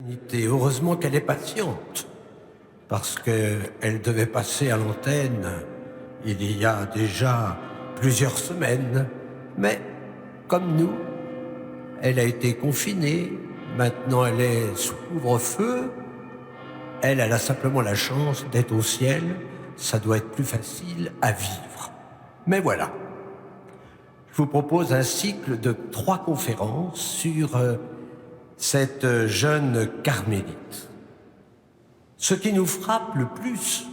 Trinité. Heureusement qu'elle est patiente, parce qu'elle devait passer à l'antenne il y a déjà plusieurs semaines. Mais, comme nous, elle a été confinée, maintenant elle est sous couvre-feu. Elle a simplement la chance d'être au ciel, ça doit être plus facile à vivre. Mais voilà, je vous propose un cycle de 3 conférences sur cette jeune carmélite. Ce qui nous frappe le plus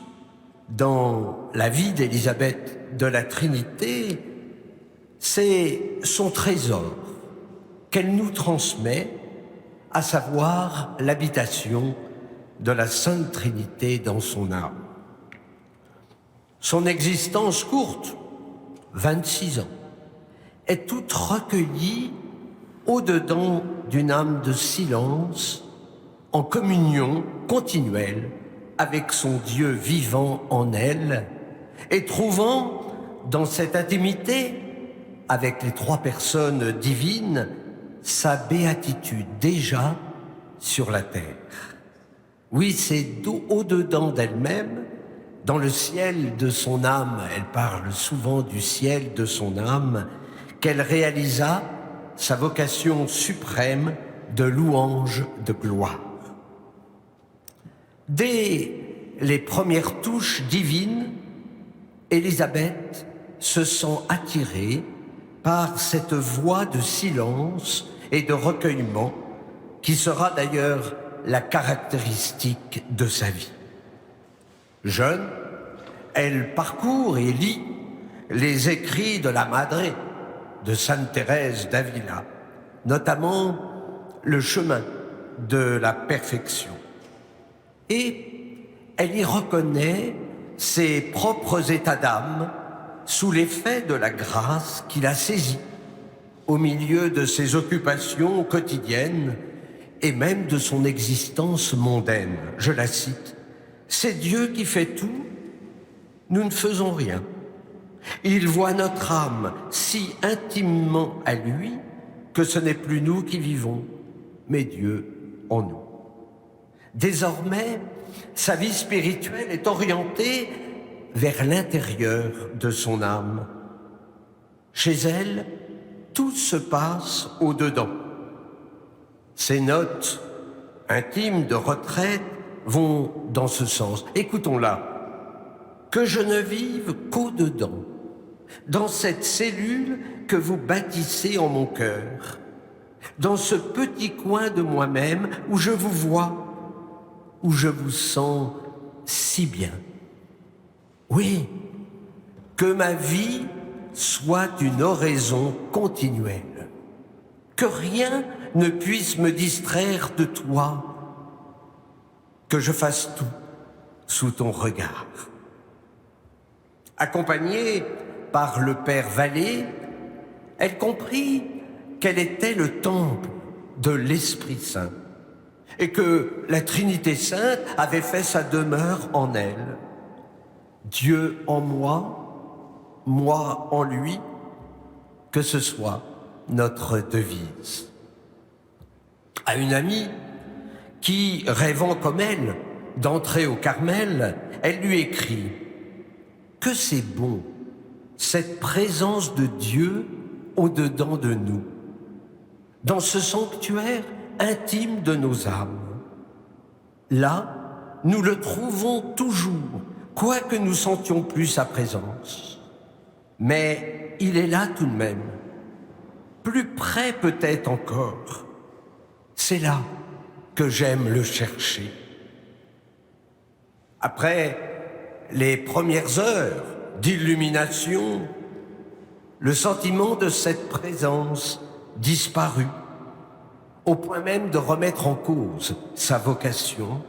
dans la vie d'Élisabeth de la Trinité, c'est son trésor qu'elle nous transmet, à savoir l'habitation de la Sainte Trinité dans son âme. Son existence courte, 26 ans, est toute recueillie au-dedans d'une âme de silence, en communion continuelle avec son Dieu vivant en elle, et trouvant dans cette intimité, avec les 3 personnes divines, sa béatitude déjà sur la terre. Oui, c'est au-dedans d'elle-même, dans le ciel de son âme, elle parle souvent du ciel de son âme, qu'elle réalisa sa vocation suprême de louange de gloire. Dès les premières touches divines, Élisabeth se sent attirée par cette voix de silence et de recueillement qui sera d'ailleurs la caractéristique de sa vie. Jeune, elle parcourt et lit les écrits de la Madre, de Sainte Thérèse d'Avila, notamment le chemin de la perfection. Et elle y reconnaît ses propres états d'âme sous l'effet de la grâce qui la saisit au milieu de ses occupations quotidiennes et même de son existence mondaine. Je la cite, « C'est Dieu qui fait tout, nous ne faisons rien. Il voit notre âme si intimement à lui que ce n'est plus nous qui vivons, mais Dieu en nous. » Désormais, sa vie spirituelle est orientée vers l'intérieur de son âme. Chez elle, tout se passe au-dedans. Ses notes intimes de retraite vont dans ce sens. Écoutons-la. Que je ne vive qu'au-dedans, dans cette cellule que vous bâtissez en mon cœur, dans ce petit coin de moi-même où je vous vois, où je vous sens si bien. Oui, que ma vie soit une oraison continuelle, que rien ne puisse me distraire de toi, que je fasse tout sous ton regard. Accompagnée par le père Vallée, elle comprit qu'elle était le temple de l'Esprit Saint et que la Trinité Sainte avait fait sa demeure en elle. Dieu en moi, moi en lui, que ce soit notre devise. À une amie qui, rêvant comme elle d'entrer au Carmel, elle lui écrit « Que c'est bon, cette présence de Dieu au-dedans de nous, dans ce sanctuaire intime de nos âmes. Là, nous le trouvons toujours, quoique nous sentions plus sa présence. Mais il est là tout de même, plus près peut-être encore. C'est là que j'aime le chercher. » Après les premières heures d'illumination, le sentiment de cette présence disparut, au point même de remettre en cause sa vocation.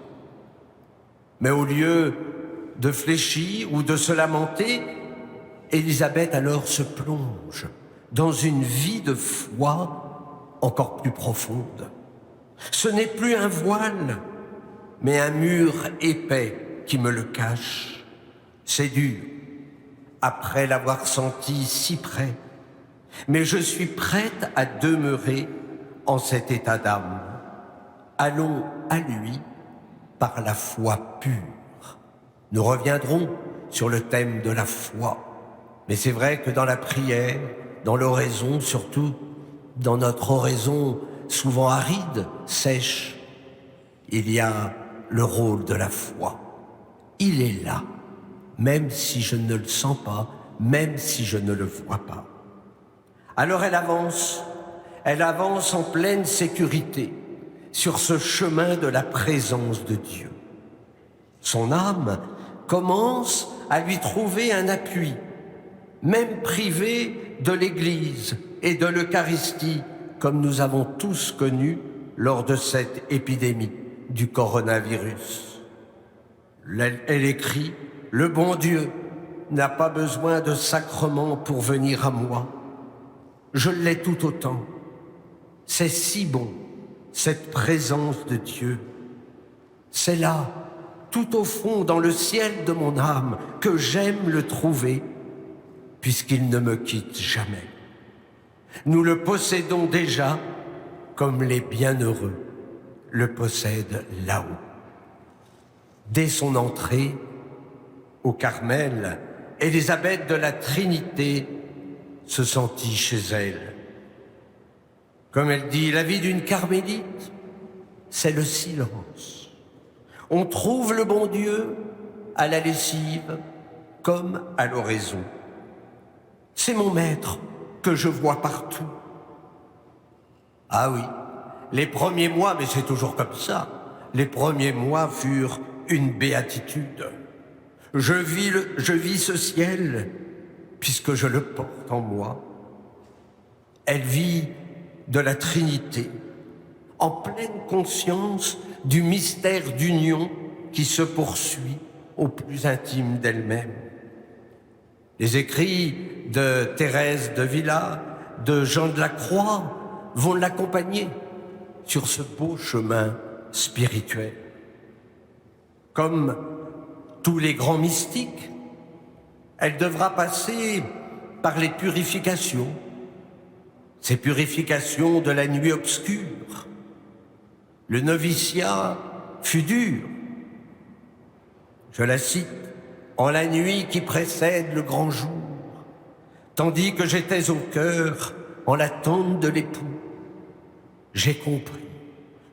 Mais au lieu de fléchir ou de se lamenter, Élisabeth alors se plonge dans une vie de foi encore plus profonde. Ce n'est plus un voile, mais un mur épais qui me le cache. C'est dur, après l'avoir senti si près, mais je suis prête à demeurer en cet état d'âme. Allons à lui par la foi pure. Nous reviendrons sur le thème de la foi, mais c'est vrai que dans la prière, dans l'oraison, surtout dans notre oraison souvent aride, sèche, il y a le rôle de la foi. Il est là, même si je ne le sens pas, même si je ne le vois pas. Alors elle avance en pleine sécurité sur ce chemin de la présence de Dieu. Son âme commence à lui trouver un appui, même privé de l'Église et de l'Eucharistie, comme nous avons tous connu lors de cette épidémie du coronavirus. Elle écrit « Le bon Dieu n'a pas besoin de sacrement pour venir à moi. Je l'ai tout autant. C'est si bon, cette présence de Dieu. C'est là, tout au fond, dans le ciel de mon âme, que j'aime le trouver, puisqu'il ne me quitte jamais. Nous le possédons déjà, comme les bienheureux le possèdent là-haut. » Dès son entrée au Carmel, Élisabeth de la Trinité se sentit chez elle. Comme elle dit, la vie d'une carmélite, c'est le silence. On trouve le bon Dieu à la lessive comme à l'oraison. C'est mon maître que je vois partout. Ah oui, les premiers mois, mais c'est toujours comme ça, les premiers mois furent une béatitude. Je vis ce ciel puisque je le porte en moi. Elle vit de la Trinité, en pleine conscience du mystère d'union qui se poursuit au plus intime d'elle-même. Les écrits de Thérèse de Villa, de Jean de la Croix vont l'accompagner sur ce beau chemin spirituel. Comme tous les grands mystiques, elle devra passer par les purifications, ces purifications de la nuit obscure. Le noviciat fut dur. Je la cite, « En la nuit qui précède le grand jour, tandis que j'étais au cœur en l'attente de l'époux, j'ai compris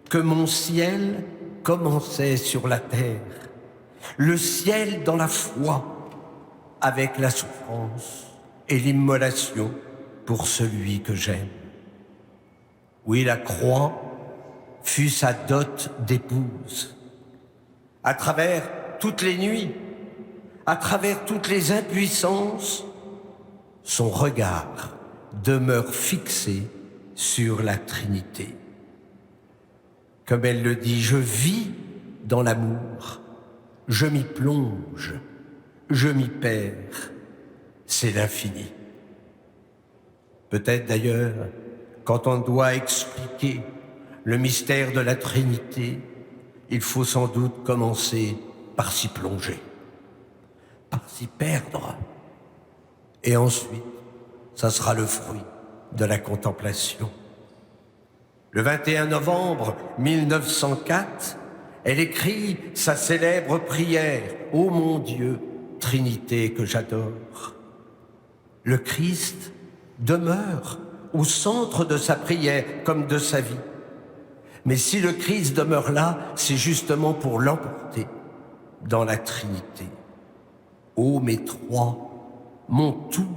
que mon ciel commençait sur la terre, le ciel dans la foi, avec la souffrance et l'immolation pour celui que j'aime. Oui, la croix fut sa dot d'épouse. À travers toutes les nuits, à travers toutes les impuissances, son regard demeure fixé sur la Trinité. Comme elle le dit, je vis dans l'amour, je m'y plonge, je m'y perds, c'est l'infini. Peut-être d'ailleurs, quand on doit expliquer le mystère de la Trinité, il faut sans doute commencer par s'y plonger, par s'y perdre. Et ensuite, ça sera le fruit de la contemplation. Le 21 novembre 1904, elle écrit sa célèbre prière « Ô mon Dieu, Trinité que j'adore ». Le Christ demeure au centre de sa prière comme de sa vie. Mais si le Christ demeure là, c'est justement pour l'emporter dans la Trinité. Ô mes trois, mon tout,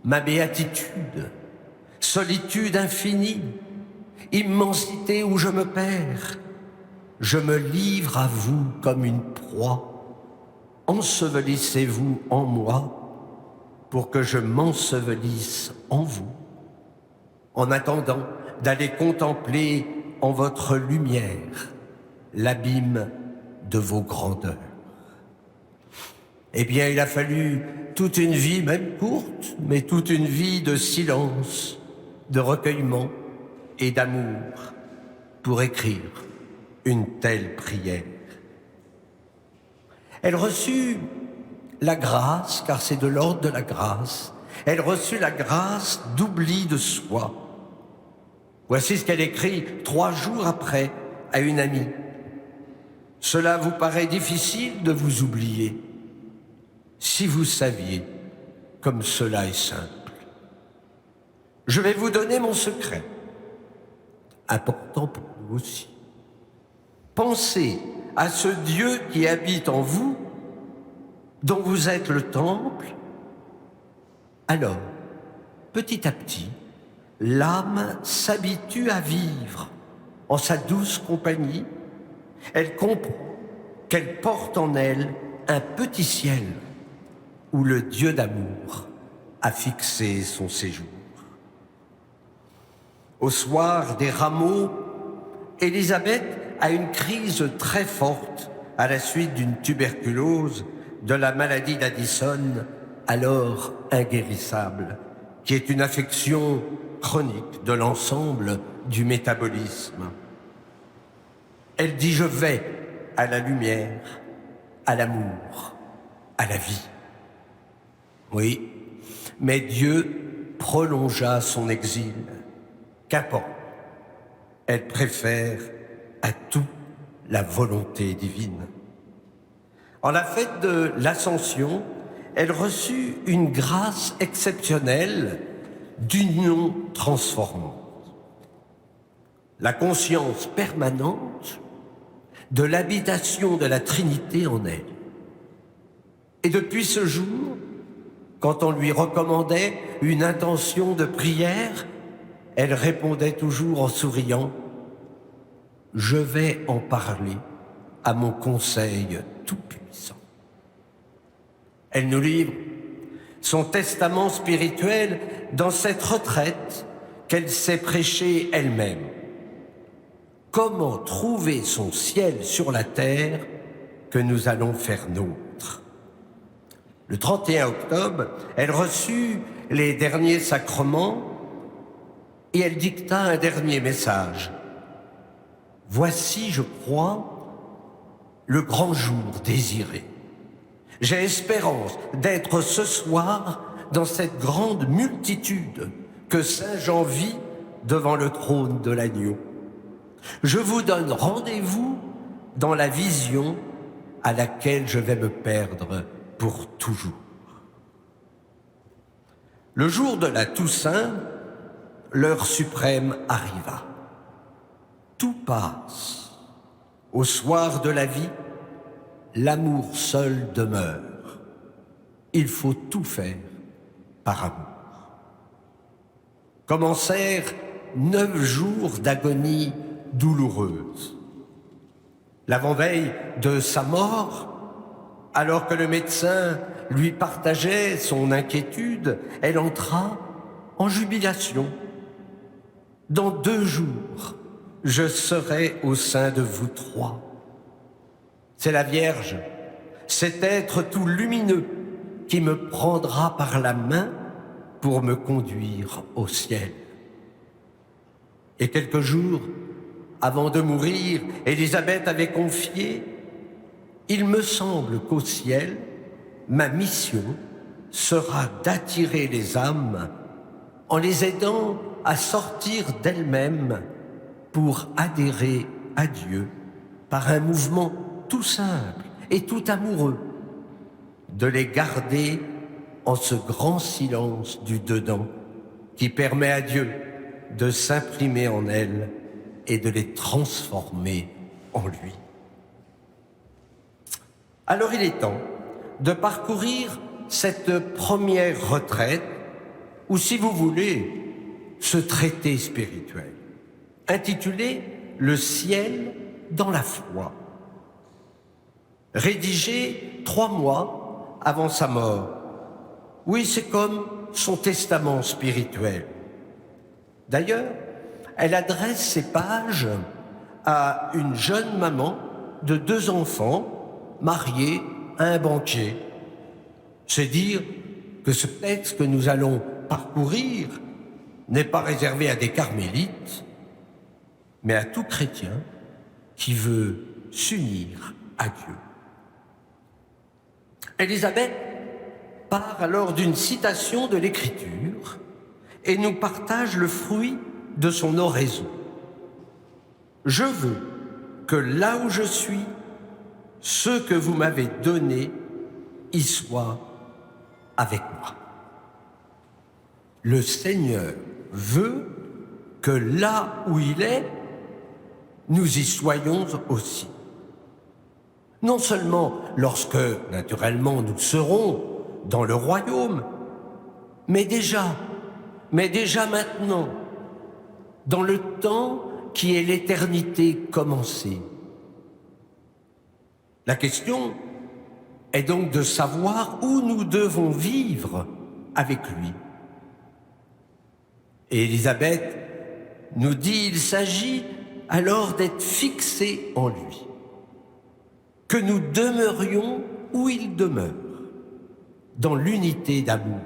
ma béatitude, solitude infinie, immensité où je me perds, je me livre à vous comme une proie. Ensevelissez-vous en moi pour que je m'ensevelisse en vous, en attendant d'aller contempler en votre lumière l'abîme de vos grandeurs. Eh bien, il a fallu toute une vie, même courte, mais toute une vie de silence, de recueillement et d'amour pour écrire une telle prière. Elle reçut la grâce, car c'est de l'ordre de la grâce, elle reçut la grâce d'oubli de soi. Voici ce qu'elle écrit 3 jours après à une amie. Cela vous paraît difficile de vous oublier. Si vous saviez comme cela est simple. Je vais vous donner mon secret, important pour vous aussi. Pensez à ce Dieu qui habite en vous, dont vous êtes le temple. Alors, petit à petit, l'âme s'habitue à vivre en sa douce compagnie. Elle comprend qu'elle porte en elle un petit ciel où le Dieu d'amour a fixé son séjour. Au soir des rameaux, Élisabeth a une crise très forte à la suite d'une tuberculose, de la maladie d'Addison, alors inguérissable, qui est une affection chronique de l'ensemble du métabolisme. Elle dit « Je vais à la lumière, à l'amour, à la vie ». Oui, mais Dieu prolongea son exil. Qu'importe, elle préfère à tout la volonté divine. En la fête de l'Ascension, elle reçut une grâce exceptionnelle d'union transformante. La conscience permanente de l'habitation de la Trinité en elle. Et depuis ce jour, quand on lui recommandait une intention de prière, elle répondait toujours en souriant « Je vais en parler à mon conseil tout-puissant ». Elle nous livre son testament spirituel dans cette retraite qu'elle s'est prêchée elle-même. Comment trouver son ciel sur la terre que nous allons faire nôtre. Le 31 octobre, elle reçut les derniers sacrements et elle dicta un dernier message. « Voici, je crois, le grand jour désiré. J'ai espérance d'être ce soir dans cette grande multitude que Saint Jean vit devant le trône de l'agneau. Je vous donne rendez-vous dans la vision à laquelle je vais me perdre pour toujours. » Le jour de la Toussaint, l'heure suprême arriva. Tout passe. Au soir de la vie, l'amour seul demeure. Il faut tout faire par amour. Commencèrent 9 jours d'agonie douloureuse. L'avant-veille de sa mort, alors que le médecin lui partageait son inquiétude, elle entra en jubilation. « Dans 2 jours, je serai au sein de vous 3. C'est la Vierge, cet être tout lumineux qui me prendra par la main pour me conduire au ciel. » Et quelques jours avant de mourir, Élisabeth avait confié « Il me semble qu'au ciel, ma mission sera d'attirer les âmes en les aidant à sortir d'elles-mêmes pour adhérer à Dieu par un mouvement tout simple et tout amoureux, de les garder en ce grand silence du dedans qui permet à Dieu de s'imprimer en elles et de les transformer en lui. » Alors il est temps de parcourir cette première retraite, ou si vous voulez, ce traité spirituel, intitulé « Le ciel dans la foi », rédigé 3 mois avant sa mort. Oui, c'est comme son testament spirituel. D'ailleurs, elle adresse ces pages à une jeune maman de 2 enfants, mariée à un banquier. C'est dire que ce texte que nous allons parcourir n'est pas réservé à des carmélites, mais à tout chrétien qui veut s'unir à Dieu. Élisabeth part alors d'une citation de l'Écriture et nous partage le fruit de son oraison. « Je veux que là où je suis, ceux que vous m'avez donnés y soient avec moi. Le Seigneur veut que là où il est, nous y soyons aussi. Non seulement lorsque, naturellement, nous serons dans le royaume, mais déjà maintenant, dans le temps qui est l'éternité commencée. La question est donc de savoir où nous devons vivre avec lui. Et Élisabeth nous dit qu'il s'agit alors d'être fixés en lui, que nous demeurions où il demeure, dans l'unité d'amour.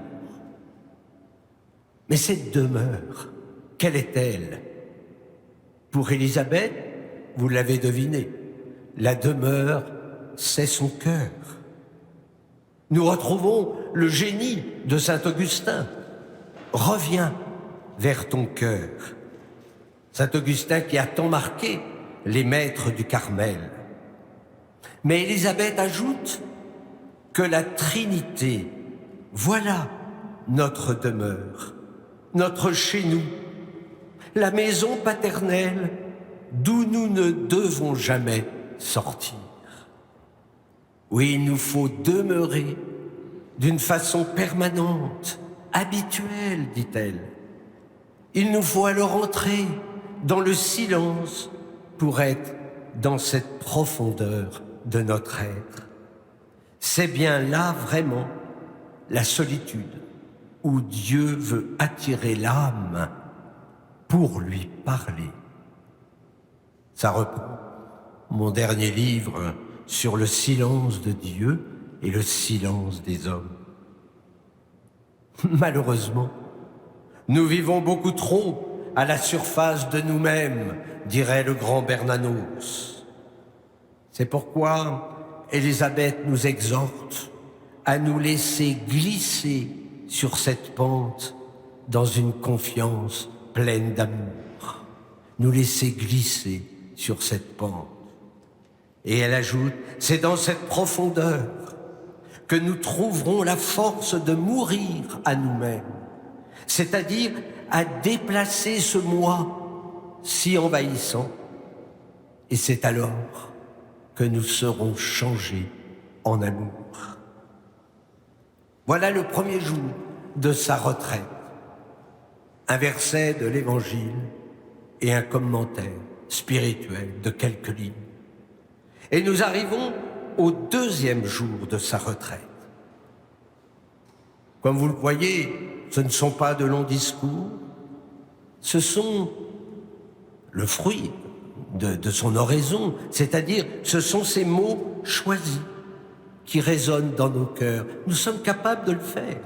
Mais cette demeure, quelle est-elle? Pour Élisabeth, vous l'avez deviné, la demeure, c'est son cœur. Nous retrouvons le génie de saint Augustin. Reviens vers ton cœur. Saint Augustin qui a tant marqué les maîtres du Carmel. Mais Élisabeth ajoute que la Trinité, voilà notre demeure, notre chez nous, la maison paternelle d'où nous ne devons jamais sortir. Oui, il nous faut demeurer d'une façon permanente, habituelle, dit-elle. Il nous faut alors entrer dans le silence pour être dans cette profondeur de notre être. C'est bien là vraiment la solitude où Dieu veut attirer l'âme pour lui parler. Ça reprend mon dernier livre sur le silence de Dieu et le silence des hommes. Malheureusement, nous vivons beaucoup trop à la surface de nous-mêmes, dirait le grand Bernanos. C'est pourquoi Élisabeth nous exhorte à nous laisser glisser sur cette pente dans une confiance pleine d'amour. Nous laisser glisser sur cette pente. Et elle ajoute, c'est dans cette profondeur que nous trouverons la force de mourir à nous-mêmes, c'est-à-dire à déplacer ce moi si envahissant. Et c'est alors que nous serons changés en amour. Voilà le premier jour de sa retraite. Un verset de l'Évangile et un commentaire spirituel de quelques lignes. Et nous arrivons au deuxième jour de sa retraite. Comme vous le voyez, ce ne sont pas de longs discours, ce sont le fruit de son oraison, c'est-à-dire ce sont ces mots choisis qui résonnent dans nos cœurs. Nous sommes capables de le faire.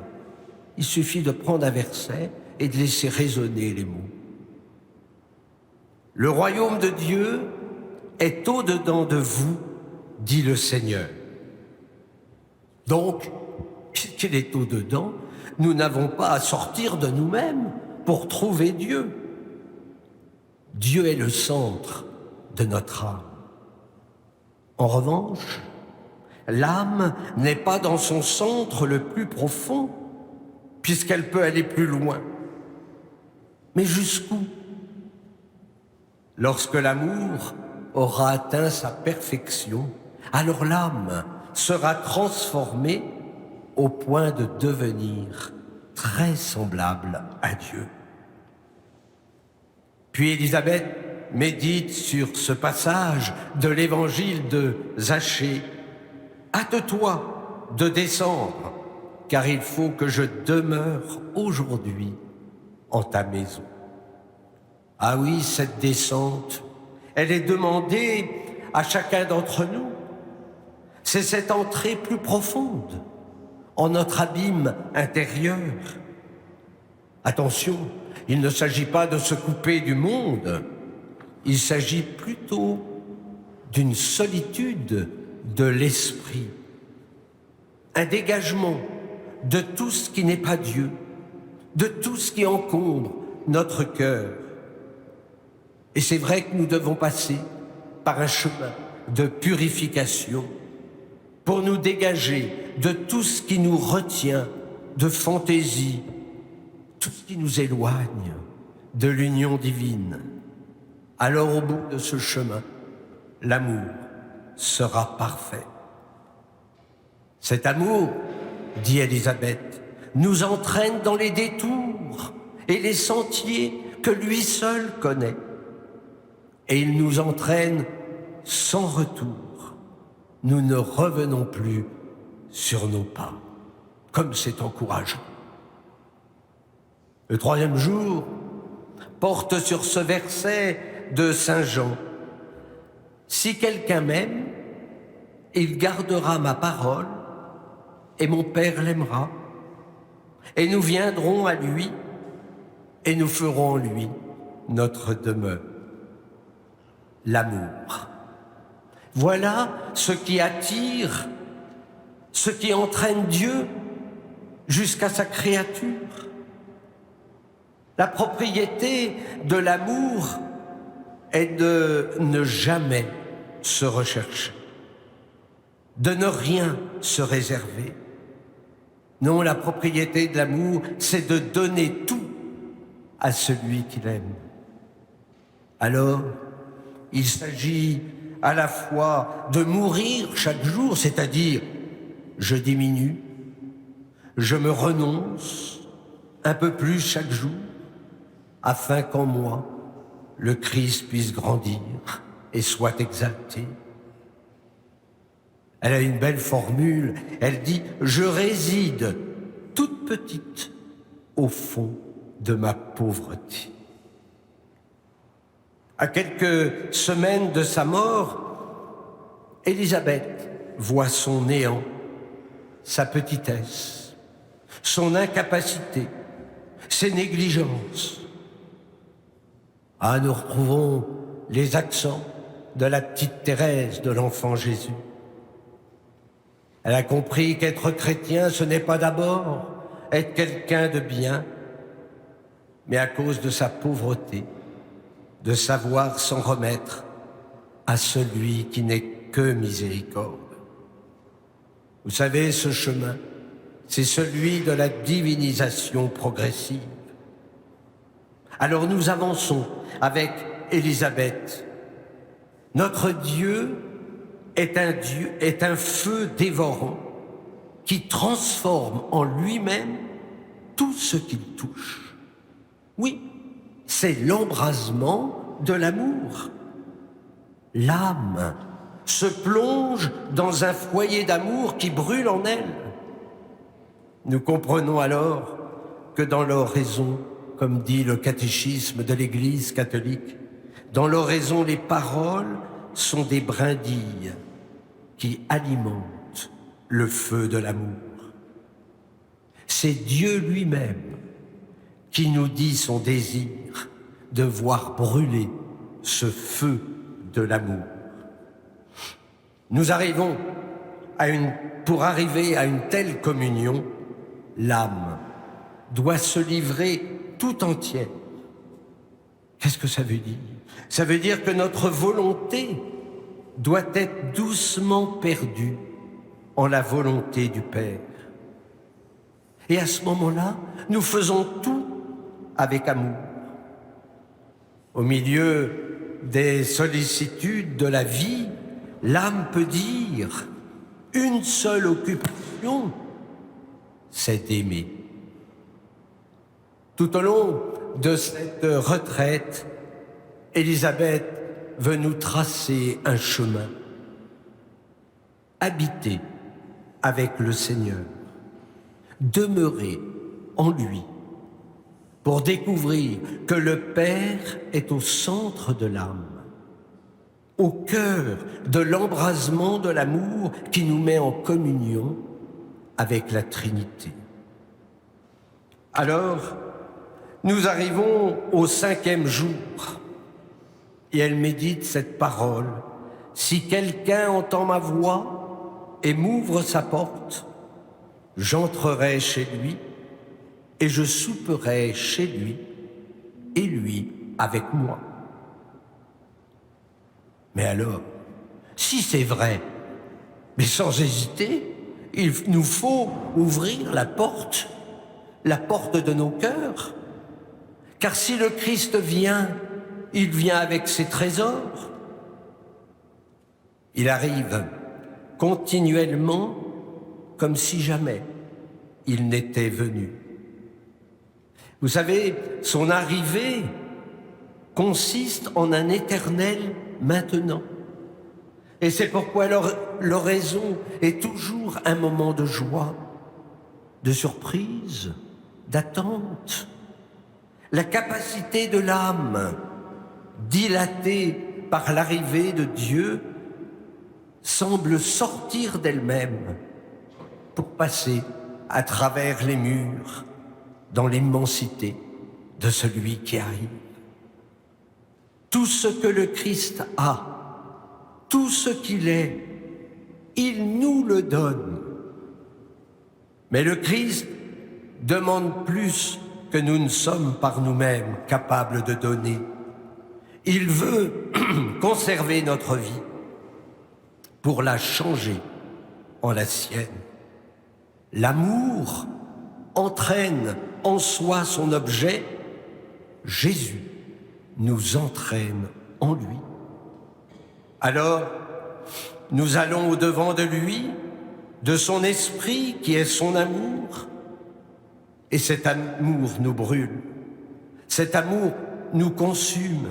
Il suffit de prendre un verset et de laisser résonner les mots. Le royaume de Dieu est au-dedans de vous, dit le Seigneur. Donc, puisqu'il est au-dedans, nous n'avons pas à sortir de nous-mêmes pour trouver Dieu. Dieu est le centre de notre âme. En revanche, l'âme n'est pas dans son centre le plus profond, puisqu'elle peut aller plus loin. Mais jusqu'où? Lorsque l'amour aura atteint sa perfection, alors l'âme sera transformée au point de devenir très semblable à Dieu. Puis Élisabeth médite sur ce passage de l'évangile de Zachée. « Hâte-toi de descendre, car il faut que je demeure aujourd'hui en ta maison. » Ah oui, cette descente, elle est demandée à chacun d'entre nous. C'est cette entrée plus profonde en notre abîme intérieur. Attention, il ne s'agit pas de se couper du monde, il s'agit plutôt d'une solitude de l'esprit, un dégagement de tout ce qui n'est pas Dieu, de tout ce qui encombre notre cœur. Et c'est vrai que nous devons passer par un chemin de purification pour nous dégager de tout ce qui nous retient de fantaisie, tout ce qui nous éloigne de l'union divine. Alors au bout de ce chemin, l'amour sera parfait. Cet amour, dit Élisabeth, nous entraîne dans les détours et les sentiers que lui seul connaît. Et il nous entraîne sans retour. Nous ne revenons plus sur nos pas. Comme c'est encourageant. Le troisième jour porte sur ce verset de Saint Jean. Si quelqu'un m'aime, il gardera ma parole et mon Père l'aimera. Et nous viendrons à lui et nous ferons en lui notre demeure. L'amour. Voilà ce qui attire, ce qui entraîne Dieu jusqu'à sa créature. La propriété de l'amour est de ne jamais se rechercher, de ne rien se réserver. Non, la propriété de l'amour, c'est de donner tout à celui qu'il aime. Alors, il s'agit à la fois de mourir chaque jour, c'est-à-dire je diminue, je me renonce un peu plus chaque jour, afin qu'en moi, le Christ puisse grandir et soit exalté. Elle a une belle formule, elle dit « Je réside toute petite au fond de ma pauvreté ». À quelques semaines de sa mort, Élisabeth voit son néant, sa petitesse, son incapacité, ses négligences. Ah, nous retrouvons les accents de la petite Thérèse de l'enfant Jésus. Elle a compris qu'être chrétien, ce n'est pas d'abord être quelqu'un de bien, mais à cause de sa pauvreté, de savoir s'en remettre à celui qui n'est que miséricorde. Vous savez, ce chemin, c'est celui de la divinisation progressive. Alors nous avançons avec Élisabeth. Notre Dieu est un feu dévorant qui transforme en lui-même tout ce qu'il touche. Oui, c'est l'embrasement de l'amour. L'âme se plonge dans un foyer d'amour qui brûle en elle. Nous comprenons alors que dans l'oraison, comme dit le catéchisme de l'Église catholique, dans l'oraison, les paroles sont des brindilles qui alimentent le feu de l'amour. C'est Dieu lui-même qui nous dit son désir de voir brûler ce feu de l'amour. Nous arrivons pour arriver à une telle communion, l'âme doit se livrer tout entière. Qu'est-ce que ça veut dire? Ça veut dire que notre volonté doit être doucement perdue en la volonté du Père. Et à ce moment-là, nous faisons tout avec amour. Au milieu des sollicitudes de la vie, l'âme peut dire une seule occupation, c'est d'aimer. Tout au long de cette retraite, Élisabeth veut nous tracer un chemin. Habiter avec le Seigneur, demeurer en lui, pour découvrir que le Père est au centre de l'âme, au cœur de l'embrasement de l'amour qui nous met en communion avec la Trinité. Alors, nous arrivons au 5e jour, et elle médite cette parole. Si quelqu'un entend ma voix et m'ouvre sa porte, j'entrerai chez lui et je souperai chez lui et lui avec moi. Mais alors, Si c'est vrai, mais sans hésiter, il nous faut ouvrir la porte de nos cœurs. Car si le Christ vient, il vient avec ses trésors. Il arrive continuellement comme si jamais il n'était venu. Vous savez, son arrivée consiste en un éternel maintenant. Et c'est pourquoi l'oraison est toujours un moment de joie, de surprise, d'attente. La capacité de l'âme, dilatée par l'arrivée de Dieu, semble sortir d'elle-même pour passer à travers les murs dans l'immensité de celui qui arrive. Tout ce que le Christ a, tout ce qu'il est, il nous le donne. Mais le Christ demande plus que nous ne sommes par nous-mêmes capables de donner. Il veut conserver notre vie pour la changer en la sienne. L'amour entraîne en soi son objet. Jésus nous entraîne en lui. Alors, nous allons au-devant de lui, de son esprit qui est son amour, et cet amour nous brûle, cet amour nous consume,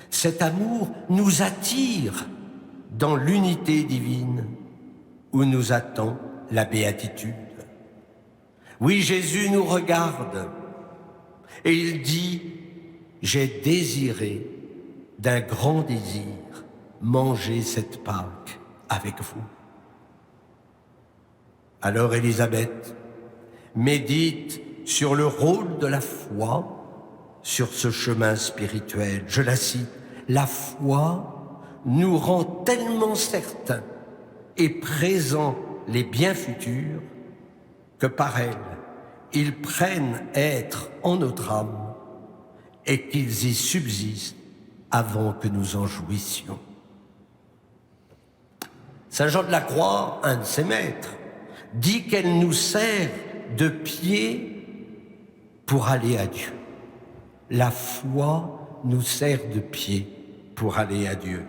cet amour nous attire dans l'unité divine où nous attend la béatitude. Oui, Jésus nous regarde et il dit « J'ai désiré d'un grand désir manger cette Pâque avec vous. » Alors Élisabeth médite sur le rôle de la foi sur ce chemin spirituel. Je la cite, « La foi nous rend tellement certains et présents les biens futurs que par elle, ils prennent être en notre âme et qu'ils y subsistent avant que nous en jouissions. » Saint Jean de la Croix, un de ses maîtres, dit qu'elle nous sert de pied pour aller à Dieu. La foi nous sert de pied pour aller à Dieu.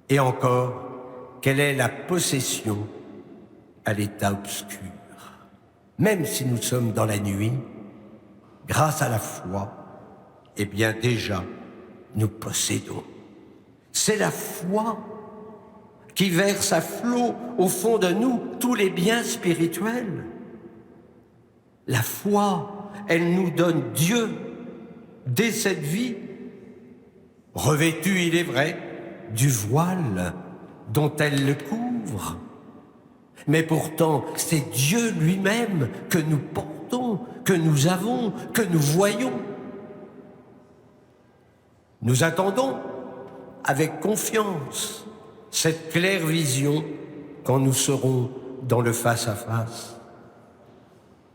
Et encore, quelle est la possession à l'état obscur. Même si nous sommes dans la nuit, grâce à la foi, eh bien déjà, nous possédons. C'est la foi qui verse à flot au fond de nous tous les biens spirituels. La foi, elle nous donne Dieu dès cette vie, revêtue, il est vrai, du voile dont elle le couvre. Mais pourtant, c'est Dieu lui-même que nous portons, que nous avons, que nous voyons. Nous attendons avec confiance cette claire vision quand nous serons dans le face-à-face.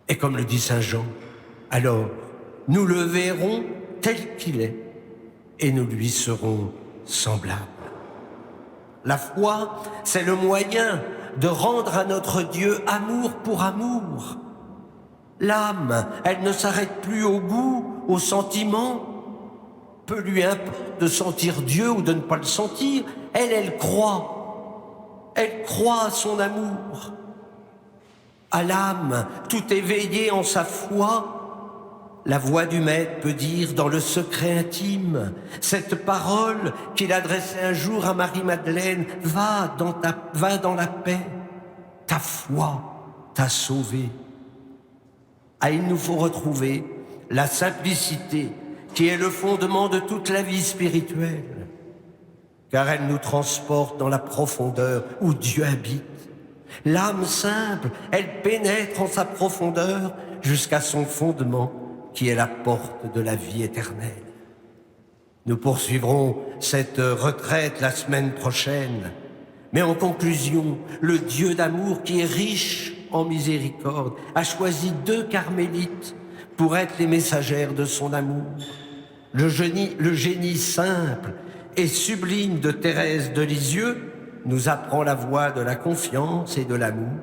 Et comme le dit Saint Jean, alors nous le verrons tel qu'il est et nous lui serons semblables. La foi, c'est le moyen de rendre à notre Dieu amour pour amour. L'âme, elle ne s'arrête plus au goût, au sentiment. Peu lui importe de sentir Dieu ou de ne pas le sentir. Elle croit. Elle croit à son amour. À l'âme, tout éveillé en sa foi, la voix du Maître peut dire dans le secret intime, cette parole qu'il adressait un jour à Marie-Madeleine, va dans la paix, ta foi t'a sauvé. Ah, il nous faut retrouver la simplicité qui est le fondement de toute la vie spirituelle, car elle nous transporte dans la profondeur où Dieu habite. L'âme simple, elle pénètre en sa profondeur jusqu'à son fondement, qui est la porte de la vie éternelle. Nous poursuivrons cette retraite la semaine prochaine, mais en conclusion, le Dieu d'amour qui est riche en miséricorde a choisi 2 carmélites pour être les messagères de son amour. Le génie simple et sublime de Thérèse de Lisieux nous apprend la voie de la confiance et de l'amour.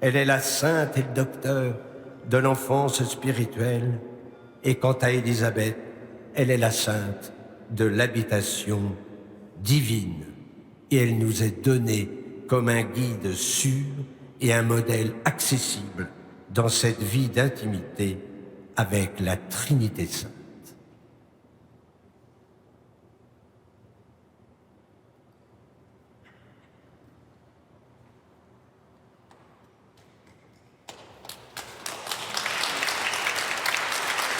Elle est la sainte et le docteur de l'enfance spirituelle. Et quant à Élisabeth, elle est la sainte de l'habitation divine. Et elle nous est donnée comme un guide sûr et un modèle accessible dans cette vie d'intimité avec la Trinité Sainte.